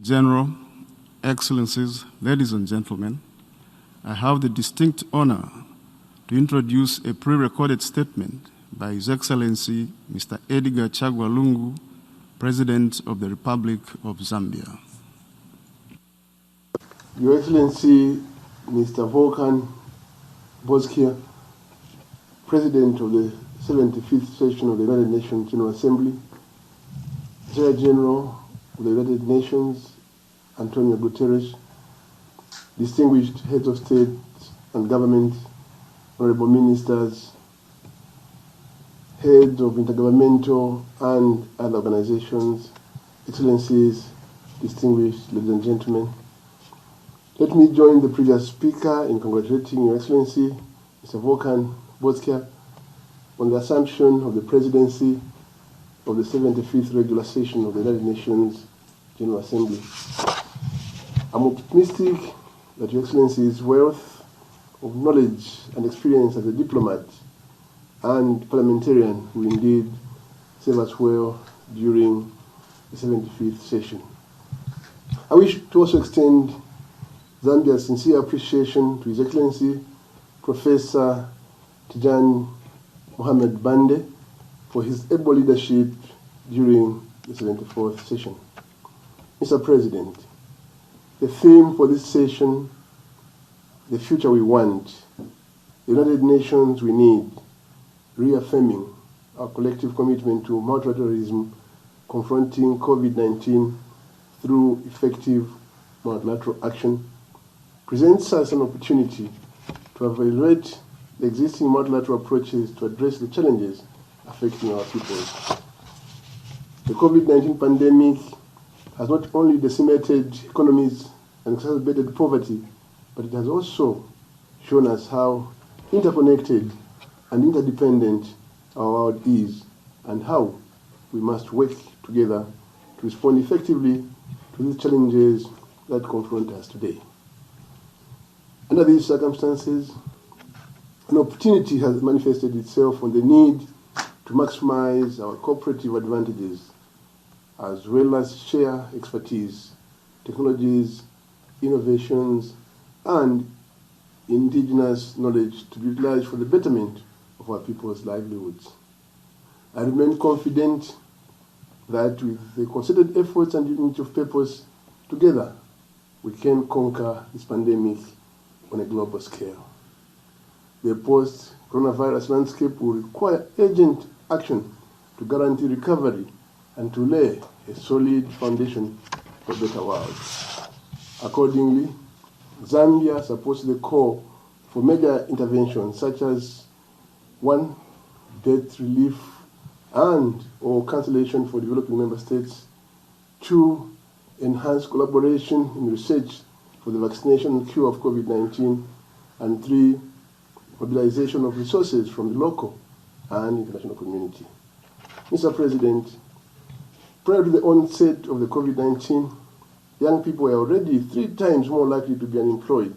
General, Excellencies, ladies and gentlemen, I have the distinct honor to introduce a pre-recorded statement by His Excellency Mr. Edgar Chagwa Lungu, President of the Republic of Zambia. Your Excellency Mr. Volkan Bozkir, President of the 75th Session of the United Nations General Assembly, Secretary General of the United Nations, Antonio Guterres, distinguished heads of state and government, honorable ministers, heads of intergovernmental and other organizations, Excellencies, distinguished ladies and gentlemen. Let me join the previous speaker in congratulating Your Excellency, Mr. Volkan Bozkir, on the assumption of the presidency of the 75th regular session of the United Nations General Assembly. I'm optimistic that Your Excellency's wealth of knowledge and experience as a diplomat and parliamentarian will indeed serve us well during the 75th session. I wish to also extend Zambia's sincere appreciation to His Excellency Professor Tijan Mohamed Bande for his able leadership during the 74th session. Mr. President, the theme for this session, the future we want, the United Nations we need, reaffirming our collective commitment to multilateralism, confronting COVID-19 through effective multilateral action, presents us an opportunity to evaluate the existing multilateral approaches to address the challenges affecting our peoples. The COVID-19 pandemic has not only decimated economies and exacerbated poverty, but it has also shown us how interconnected and interdependent our world is and how we must work together to respond effectively to these challenges that confront us today. Under these circumstances, an opportunity has manifested itself on the need to maximize our cooperative advantages as well as share expertise, technologies, innovations, and indigenous knowledge to be utilized for the betterment of our people's livelihoods. I remain confident that with the concerted efforts and unity of purpose, together we can conquer this pandemic on a global scale. The post-coronavirus landscape will require urgent action to guarantee recovery and to lay a solid foundation for a better world. Accordingly, Zambia supports the call for major interventions such as 1. Debt relief and or cancellation for developing member states, 2. Enhanced collaboration in research for the vaccination and cure of COVID-19, and 3. Mobilization of resources from the local and international community. Mr. President, prior to the onset of the COVID-19, young people were already 3 times more likely to be unemployed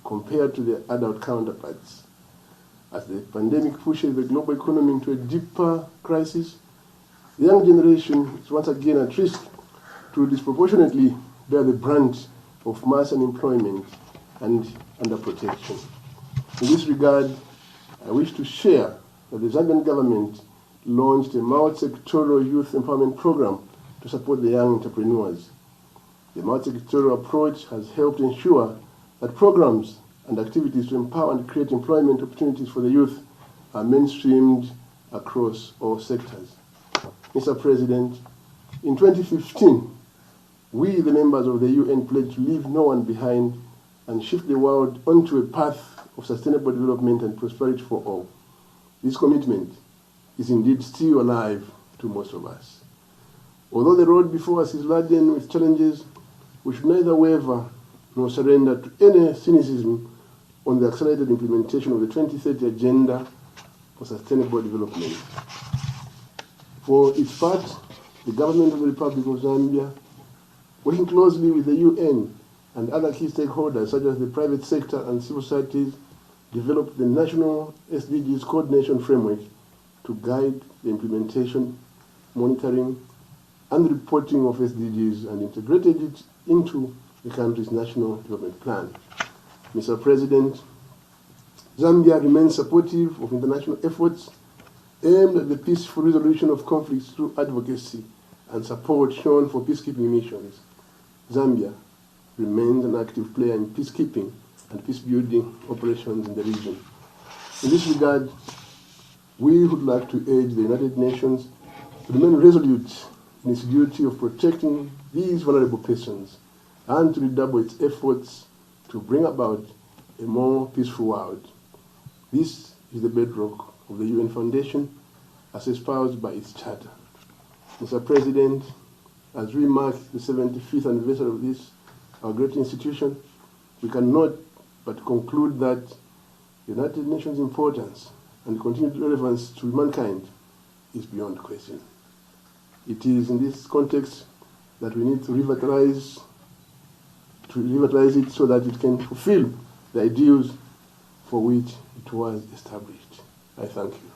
compared to their adult counterparts. As the pandemic pushes the global economy into a deeper crisis, the young generation is once again at risk to disproportionately bear the brunt of mass unemployment and underprotection. In this regard, I wish to share that the Zambian government launched a multi-sectoral youth empowerment program to support the young entrepreneurs. The multi-sectoral approach has helped ensure that programs and activities to empower and create employment opportunities for the youth are mainstreamed across all sectors. Mr. President, in 2015, we, the members of the UN, pledged to leave no one behind and shift the world onto a path of sustainable development and prosperity for all. This commitment is indeed still alive to most of us. Although the road before us is laden with challenges, we should neither waver nor surrender to any cynicism on the accelerated implementation of the 2030 Agenda for Sustainable Development. For its part, the government of the Republic of Zambia, working closely with the UN and other key stakeholders such as the private sector and civil societies, developed the National SDGs Coordination Framework to guide the implementation, monitoring, and reporting of SDGs and integrated it into the country's national development plan. Mr. President, Zambia remains supportive of international efforts aimed at the peaceful resolution of conflicts through advocacy and support shown for peacekeeping missions. Zambia remains an active player in peacekeeping and peace-building operations in the region. In this regard, we would like to urge the United Nations to remain resolute in its duty of protecting these vulnerable persons and to redouble its efforts to bring about a more peaceful world. This is the bedrock of the UN Foundation as espoused by its charter. Mr. President, as we mark the 75th anniversary of this, our great institution, we cannot but conclude that the United Nations' importance and continued relevance to mankind is beyond question. It is in this context that we need to revitalize it so that it can fulfill the ideals for which it was established. I thank you.